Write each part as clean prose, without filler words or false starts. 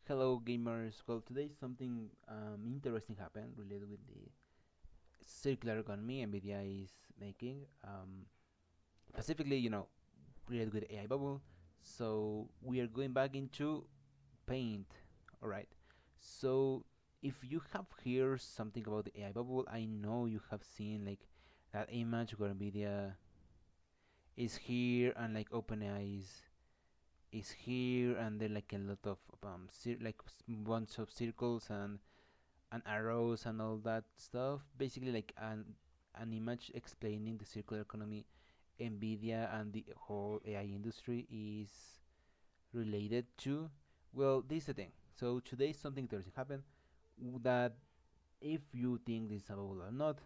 Hello, gamers. Well, today something interesting happened related with the circular economy Nvidia is making. Specifically, related with AI bubble. So we are going back into Paint. All right. So if you have heard something about the AI bubble, I know you have seen like that image where Nvidia is here and like OpenAI is here, and there like a lot of bunch of circles and arrows and all that stuff. Basically, like an image explaining the circular economy, Nvidia, and the whole AI industry is related to. Well, this is the thing. So today something interesting happened that if you think this is about or not,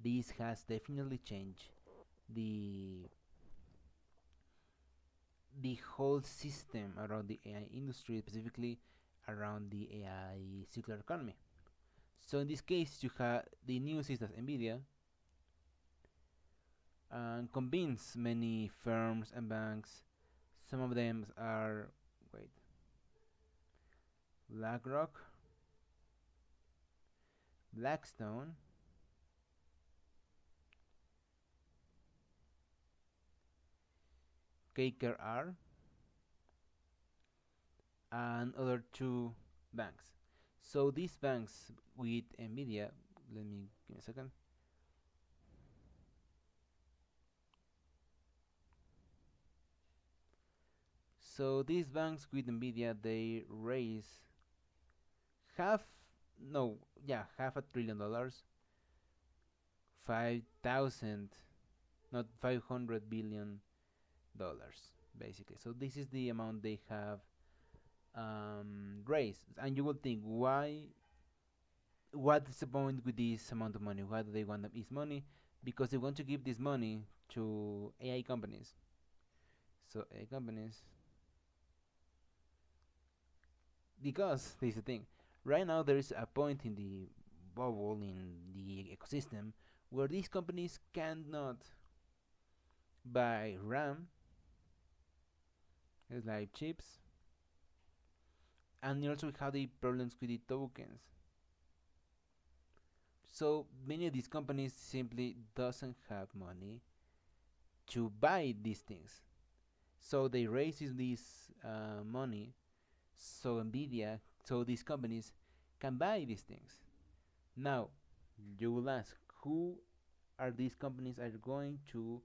this has definitely changed the the whole system around the AI industry, specifically around the AI circular economy. So in this case, you have the news is that Nvidia convince many firms and banks. Some of them are wait, BlackRock, Blackstone, KKR, and other two banks. So these banks with Nvidia, let me give me a second. So these banks with Nvidia, they raise half, no, yeah, $500 billion, 5,000, not 500 billion basically. So this is the amount they have raised, and you will think, why? What is the point with this amount of money? Why do they want this money? Because they want to give this money to AI companies. So AI companies, because this is the thing. Right now, there is a point in the bubble in the ecosystem where these companies cannot buy RAM, like chips, and you also have the problems with the tokens. So many of these companies simply doesn't have money to buy these things. So they raise this money so Nvidia, so these companies can buy these things. Now, you will ask, who are these companies are going to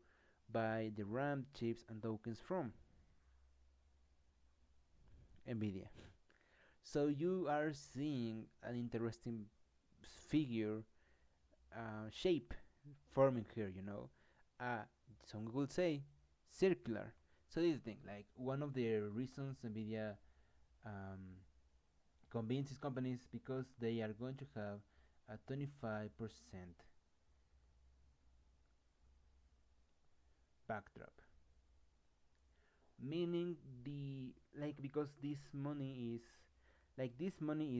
buy the RAM chips and tokens from? Nvidia. So you are seeing an interesting figure, shape forming here. Some would say circular. So this is the thing. Like one of the reasons Nvidia um, convinces companies because they are going to have a 25% backdrop, meaning the like because this money is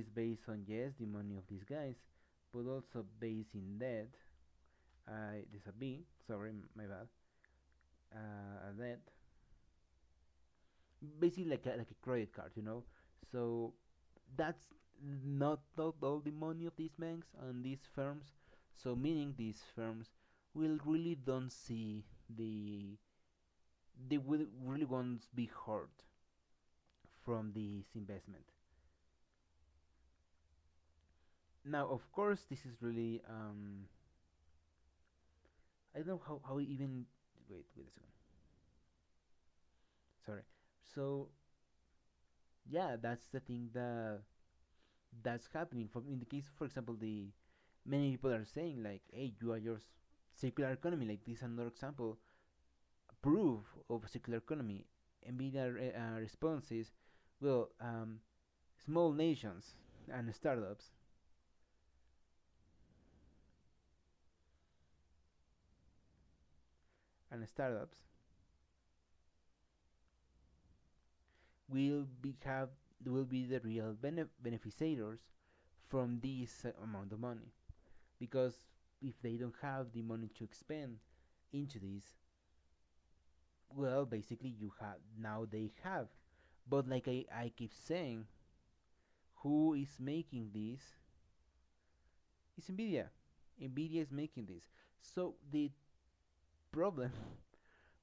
based on, yes, the money of these guys, but also based in debt. There's a B, sorry, my bad. A debt, basically like a credit card, So that's not all the money of these banks and these firms. So meaning these firms will really don't see they will really won't be hurt from this investment. Now, of course, this is really I don't know how even wait a second. Sorry. So yeah, that's the thing that's happening. For in the case, for example, the many people are saying like, "Hey, you are your circular economy." Like this, is another example, proof of circular economy. Nvidia response is, well, small nations and startups will be have will be the real beneficiaries from this amount of money, because if they don't have the money to expend into this, well, basically you have now they have. But like I keep saying, who is making this is Nvidia. Nvidia is making this. So the problem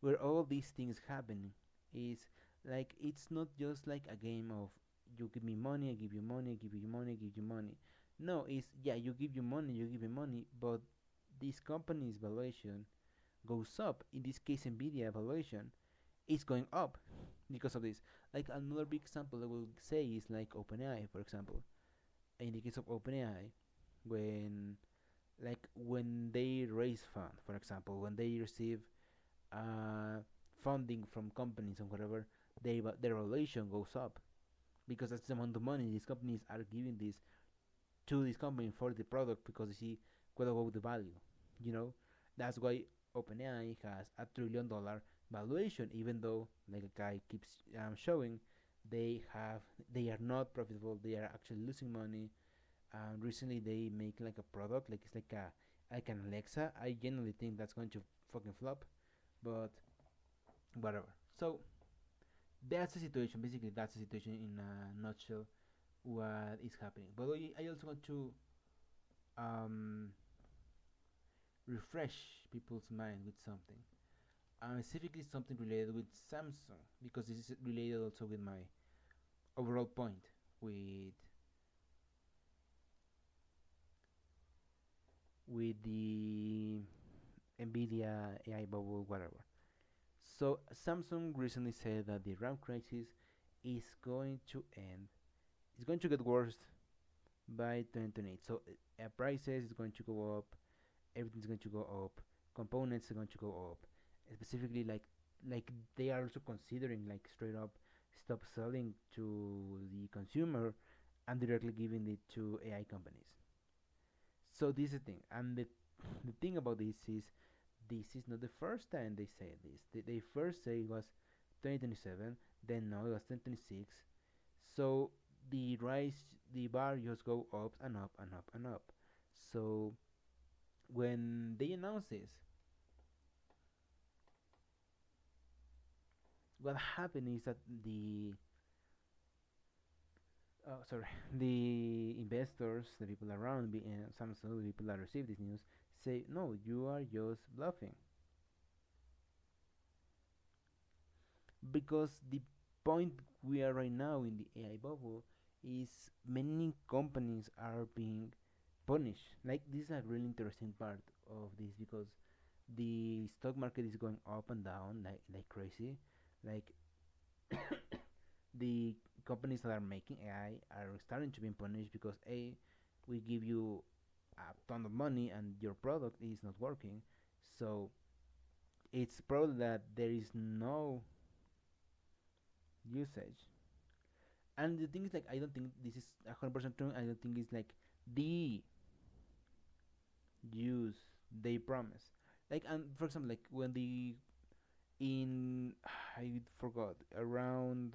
where all these things happen is like it's not just like a game of you give me money, I give you money, I give you money, I give you money. No, it's yeah, you give you money, you give me money, but this company's valuation goes up. In this case, Nvidia valuation is going up because of this. Like another big example I will say is like OpenAI, for example. In the case of OpenAI, when when they raise fund, for example, when they receive uh, funding from companies and whatever, their valuation goes up because that's the amount of money these companies are giving this to this company for the product because they see quite about the value. You know, that's why OpenAI has $1 trillion valuation, even though like a guy keeps showing have they are not profitable. They are actually losing money. Recently they make like a product like it's like an Alexa. I genuinely think that's going to fucking flop, but whatever. So that's the situation. Basically, that's the situation in a nutshell. What is happening? But I also want to um, refresh people's mind with something. Specifically, something related with Samsung because this is related also with my overall point with the Nvidia AI bubble, whatever. So Samsung recently said that the RAM crisis is going to end. It's going to get worse by 2028. So prices is going to go up. Everything's going to go up. Components are going to go up. Specifically, like they are also considering like straight up stop selling to the consumer and directly giving it to AI companies. So this is the thing, and the thing about this is not the first time they say this. They first say it was 2027, then now it was 2026. So the rise, the bar just go up and up and up and up. So when they announce this, what happened is that sorry, the investors, the people around Samsung, the people that receive this news, say no, you are just bluffing because the point we are right now in the AI bubble is many companies are being punished. Like this is a really interesting part of this because the stock market is going up and down like crazy. Like the companies that are making AI are starting to be punished because a we give you a ton of money and your product is not working. So it's probably that there is no usage. And the thing is, like, I don't think this is 100% true. I don't think it's like the use they promise. Like, and for example, like when the in I forgot around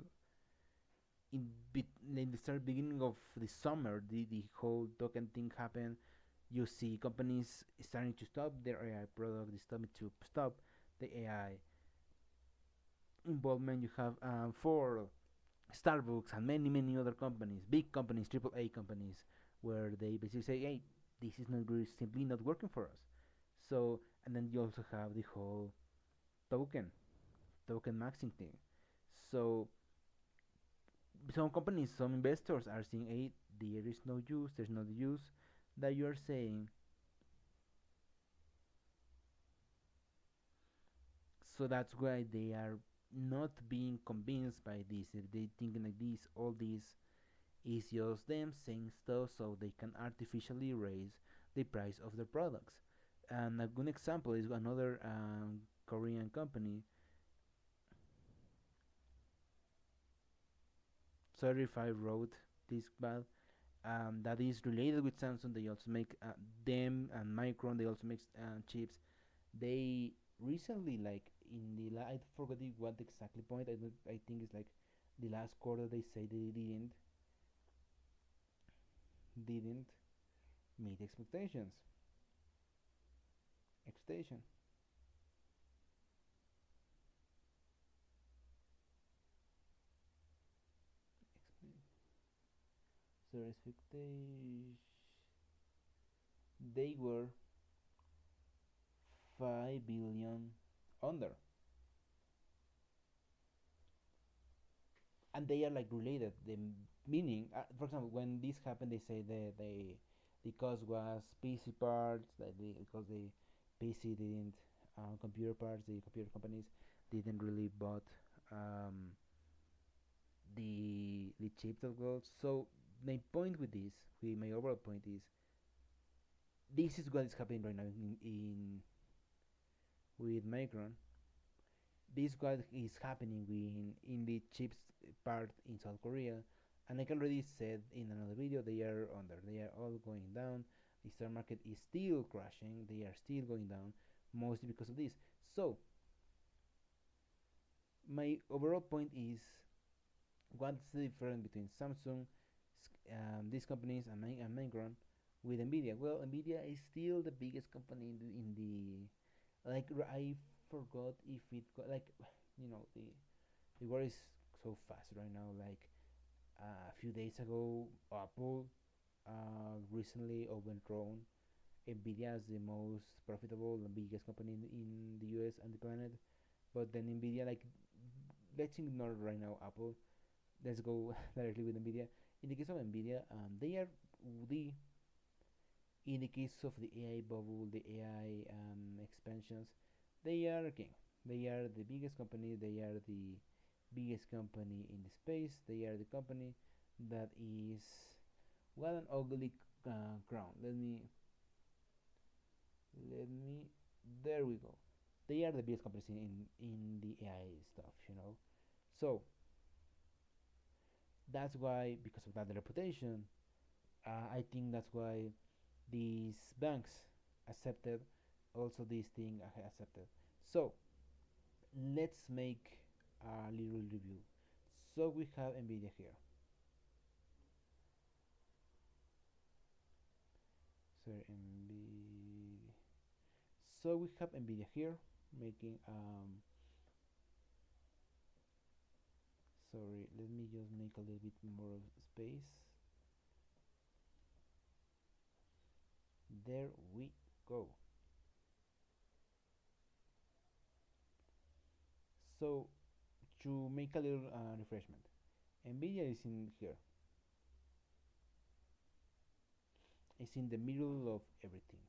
in the start beginning of the summer, the whole token thing happened. You see companies starting to stop their AI product. They starting to stop the AI involvement. You have for Starbucks and many other companies, big companies, triple A companies, where they basically say, "Hey, this is not really simply not working for us." So, and then you also have the whole token token maxing thing. So, some companies, some investors are saying, "Hey, there is no use. There's no use that you are saying." So that's why they are not being convinced by this. If they thinking like this, all this is just them saying stuff so they can artificially raise the price of their products. And a good example is another Korean company. Sorry if I wrote this bad. That is related with Samsung. They also make them and Micron. They also make chips. They recently, like in the I forgot what exactly point. I think it's like the last quarter. They say they didn't meet expectations. Expectation. their expectation, they were 5 billion under, and they are like related. The meaning, for example, when this happened, they say that the cost was PC parts, because the PC didn't, computer parts, the computer companies didn't really bought, um, the chips as well. So my point with this, my overall point is, this is what is happening right now in with Micron. This is what is happening in the chips part in South Korea, and like I already said in another video, they are under, they are all going down. The stock market is still crashing. They are still going down, mostly because of this. So my overall point is, what's the difference between Samsung, these companies, and Micron with Nvidia? Well, Nvidia is still the biggest company in the like I forgot if it got like the world is so fast right now. Like, a few days ago, Apple recently overthrown Nvidia as the most profitable and biggest company in the US and the planet. But then Nvidia, like, let's ignore right now Apple. Let's go directly with Nvidia. In the case of Nvidia, they are the in the case of the AI bubble, the AI expansions, they are king. They are the biggest company. They are the biggest company in the space. They are the company that is, what an ugly crown. Let me. There we go. They are the biggest companies in the AI stuff. So that's why, because of that reputation, I think that's why these banks accepted, also this thing accepted. So let's make a little review. So we have Nvidia here. Sorry, Nvidia. So we have Nvidia here, making sorry, let me just make a little bit more space. There we go. So to make a little refreshment, Nvidia is in here. It's in the middle of everything.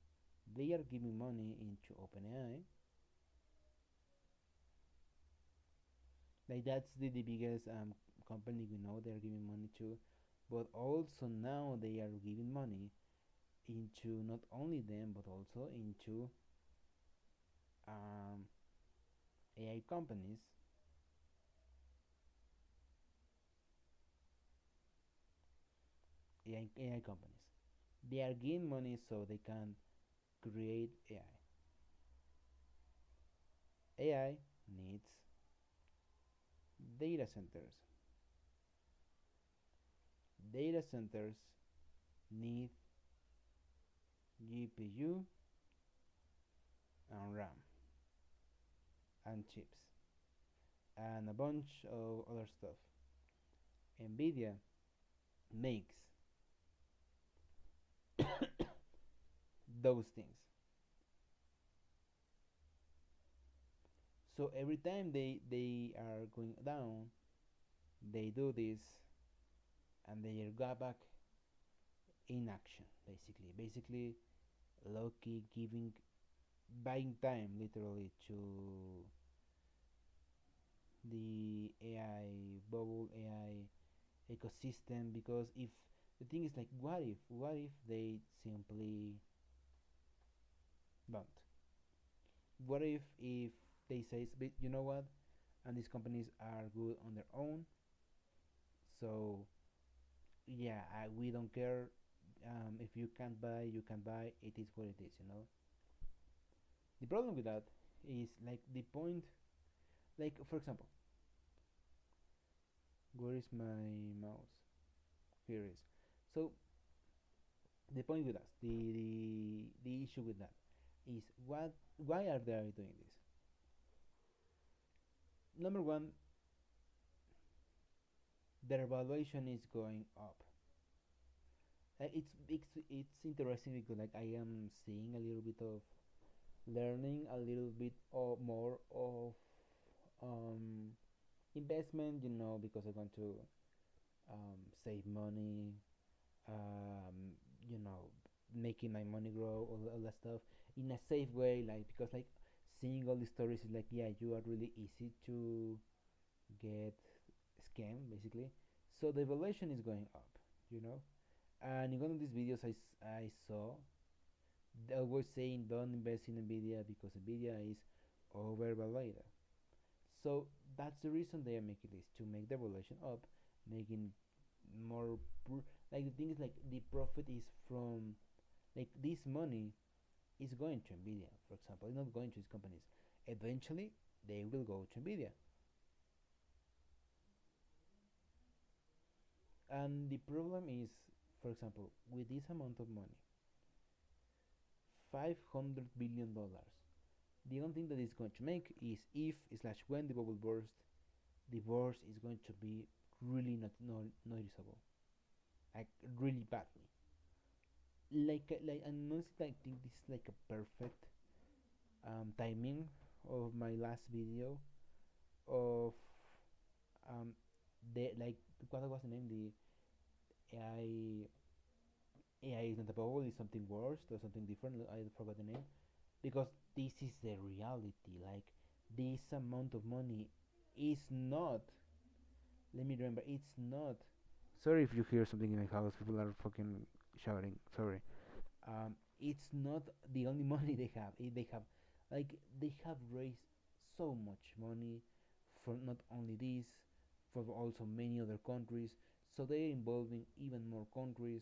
They are giving money into OpenAI. Like, that's the biggest company we know they are giving money to, but also now they are giving money into not only them but also into um, AI companies. AI companies. They are giving money so they can create AI. AI needs data centers. Data centers need GPU and RAM and chips and a bunch of other stuff. Nvidia makes those things. So every time they are going down, they do this, and they are back in action. Basically, Loki giving buying time literally to the AI bubble, AI ecosystem. Because if the thing is like, what if they simply don't? What if they say, you know what, and these companies are good on their own, so yeah, we don't care. If you can't buy, you can buy. It is what it is. The problem with that is, like, the point. Like, for example, where is my mouse? Here it is. So the point with us, the issue with that is, why are they doing this? Number one, their valuation is going up. It's interesting because like I am seeing a little bit of learning, a little bit of more of um investment, because I want to save money, um, you know, making my money grow, all that stuff in a safe way. Like because like seeing all these stories is like, yeah, you are really easy to get scammed basically. So the valuation is going up, you know. And in one of these videos I saw they were saying don't invest in Nvidia because Nvidia is overvalued. So that's the reason they are making this to make the valuation up, making more like the thing is like the profit is from like this money is going to Nvidia, for example. It's not going to these companies. Eventually, they will go to Nvidia, and the problem is, for example, with this amount of money, $500 billion. The only thing that it's going to make is if slash when the bubble bursts, the burst is going to be really not noticeable, like really badly. Like and honestly, I think this is like a perfect timing of my last video of um the like what was the name, the AI is not a bubble, it's something worse or something different. I forgot the name because this is the reality. Like this amount of money is not. Let me remember. It's not. Sorry if you hear something in my house. People are fucking shouting. Sorry. It's not the only money they have. They have, like, they have raised so much money for not only this, for also many other countries. So they're involving even more countries.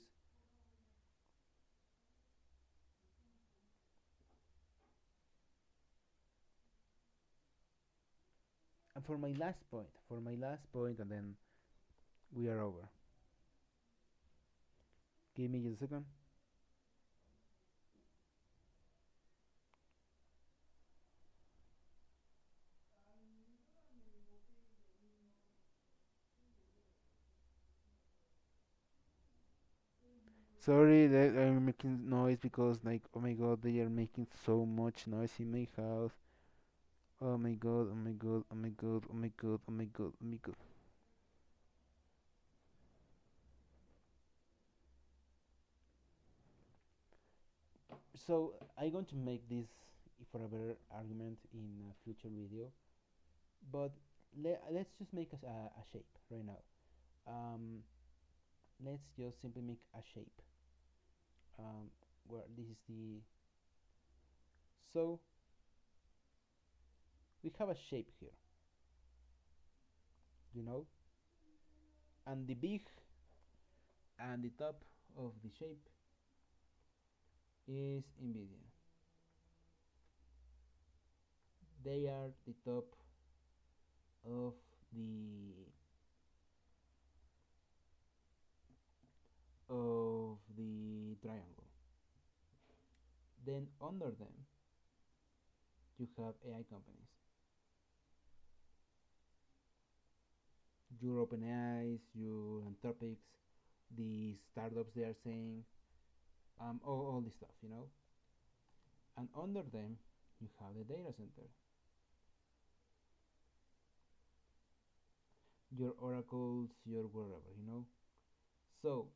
And for my last point, and then we are over. Give me just a second. Sorry that I'm making noise because, like, oh my god, they are making so much noise in my house. Oh my god, oh my god, oh my god, oh my god, oh my god, oh my god. So I'm going to make this for a better argument in a future video, but let's just make a shape right now. Um, let's just simply make a shape. Um, where this is the so we have a shape here, you know, and the big and the top of the shape is Nvidia. They are the top of the triangle. Then under them you have AI companies. Your OpenAIs, your Anthropics, the startups they are saying, all this stuff, you know. And under them you have the data center, your oracles, your wherever, you know. So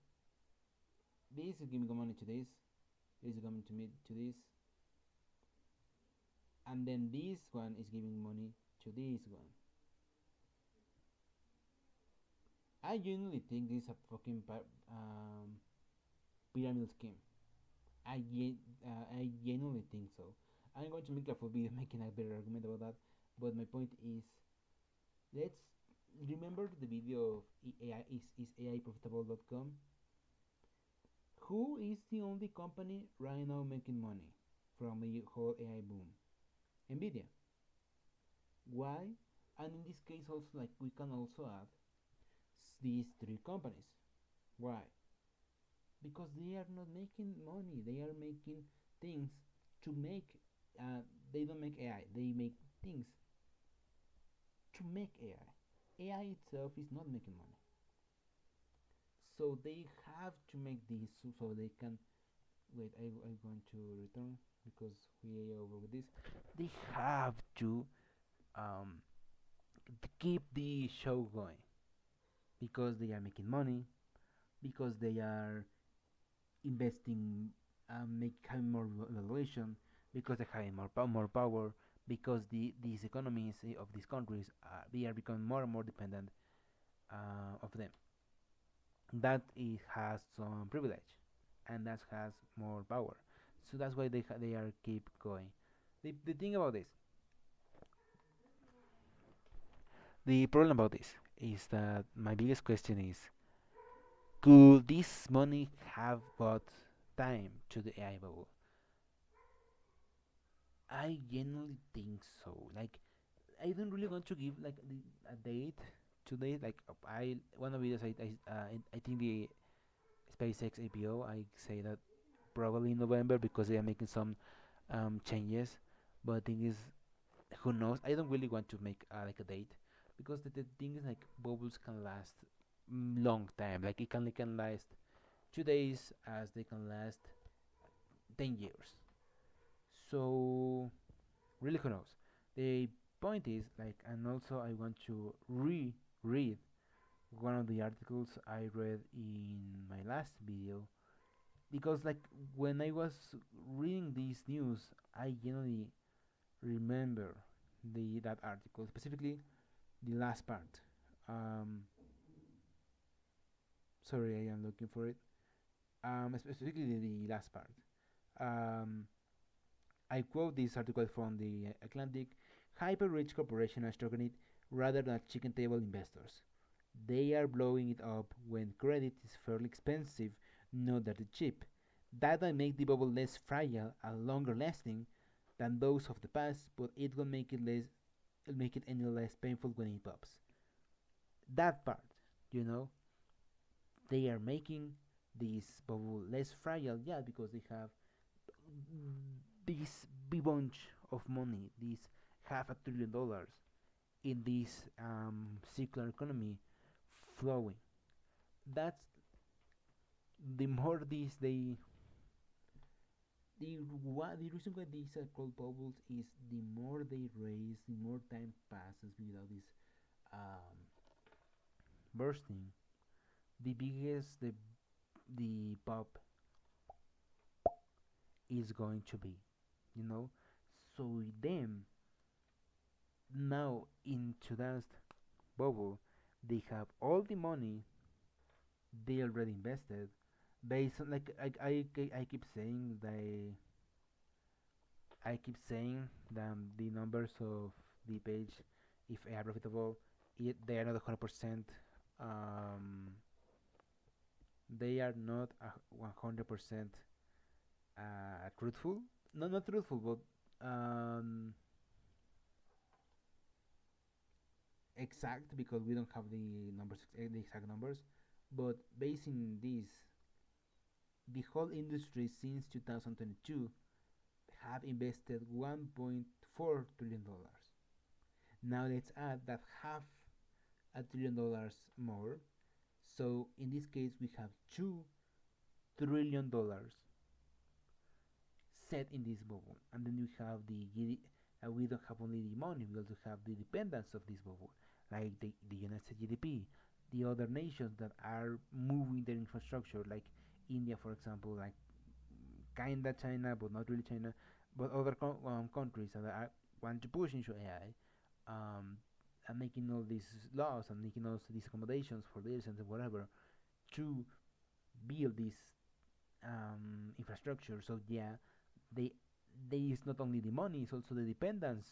this is giving money to this is coming to me to this, and then this one is giving money to this one. I genuinely think this is a fucking pyramid scheme. I genuinely think so. I'm going to make a full video making a better argument about that. But my point is, let's remember the video of AI is AI profitable.com. Who is the only company right now making money from the whole AI boom? Nvidia. Why? And in this case, also like we can also add these three companies. Why? Because they are not making money. They are making things to make. They don't make AI. They make things to make AI. AI itself is not making money. So they have to make this so they can wait. I'm going to return because we are over with this. They have um to keep the show going because they are making money, because they are investing, make having more valuation, because they're having more power, because these economies of these countries they are becoming more and more dependent of them. That it has some privilege, and that has more power. So that's why they are keep going. The thing about this, the problem about this is that my biggest question is, could this money have bought time to the AI bubble? I genuinely think so. Like, I don't really want to give like a date today. Like, I one of the videos I think the SpaceX APO. I say that probably in November because they are making some changes. But the thing is, who knows? I don't really want to make like a date because the thing is like bubbles can last long time. Like it can last 2 days as they can last 10 years. So really, who knows? The point is like, and also I want to reread one of the articles I read in my last video because like when I was reading these news, I genuinely remember the that article, specifically the last part. Um, Sorry, I am looking for it. Specifically the last part. Um, I quote this article from the Atlantic. Hyper-rich corporations are struggling it rather than chicken table investors. They are blowing it up when credit is fairly expensive, not that it's cheap. That will make the bubble less fragile and longer lasting than those of the past, but it will make it less it'll make it any less painful when it pops. That part, you know, they are making this bubble less fragile, yeah, because they have this big bunch of money, this $500 billion in this circular economy flowing. That's the more these the reason why these are called bubbles is the more they raise, the more time passes without this um, bursting, the biggest the pop is going to be, you know. So then now into that bubble, they have all the money they already invested based on like I keep saying I keep saying that the numbers of the page, if they are profitable, they are not 100%. Um, they are not 100% truthful. No, not truthful, but exact because we don't have the numbers, the exact numbers. But based in this, the whole industry since 2022 have invested 1.4 trillion dollars. Now let's add that half a trillion dollars more. So in this case, we have $2 trillion set in this bubble, and then we have we don't have only the money; we also have the dependence of this bubble, like the United States GDP, the other nations that are moving their infrastructure, like India, for example, like kinda China, but not really China, but other countries that are want to push into AI, and making all these laws and making all these accommodations for this and whatever to build this infrastructure. So yeah, they there is not only the money, it's also the dependence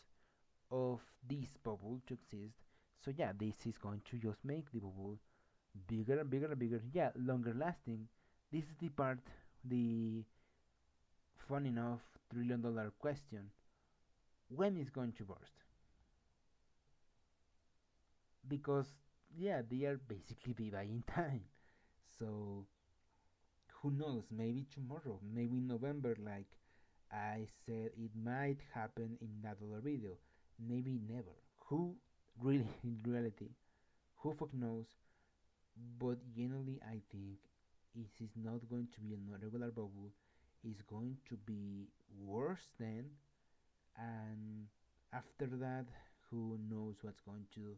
of this bubble to exist. So yeah, this is going to just make the bubble bigger and bigger and bigger. Yeah, longer lasting. This is the part, the fun enough $1 trillion question. When is going to burst? Because yeah, they are basically buying time. So who knows? Maybe tomorrow, maybe in November, like I said, it might happen in that other video. Maybe never. Who really, in reality, who fuck knows? But generally, I think it is not going to be a regular bubble. It's going to be worse than, and after that, who knows what's going to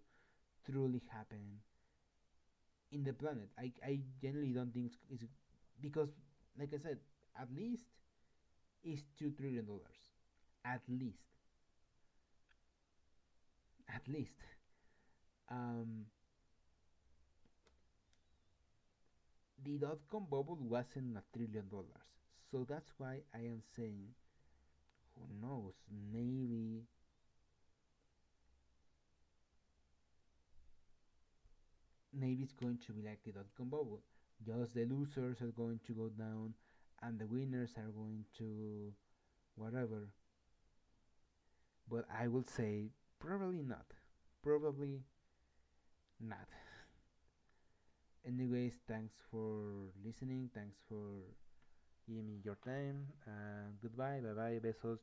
truly happen in the planet. I generally don't think it's because, like I said, at least it's $2 trillion. At least, at least. Um, the dot com bubble wasn't $1 trillion, so that's why I am saying, who knows? Maybe it's going to be like the dot com bubble. Just the losers are going to go down, and the winners are going to whatever. But I will say probably not. Probably not. Anyways, thanks for listening. Thanks for giving me your time. Goodbye. Bye bye. Besos.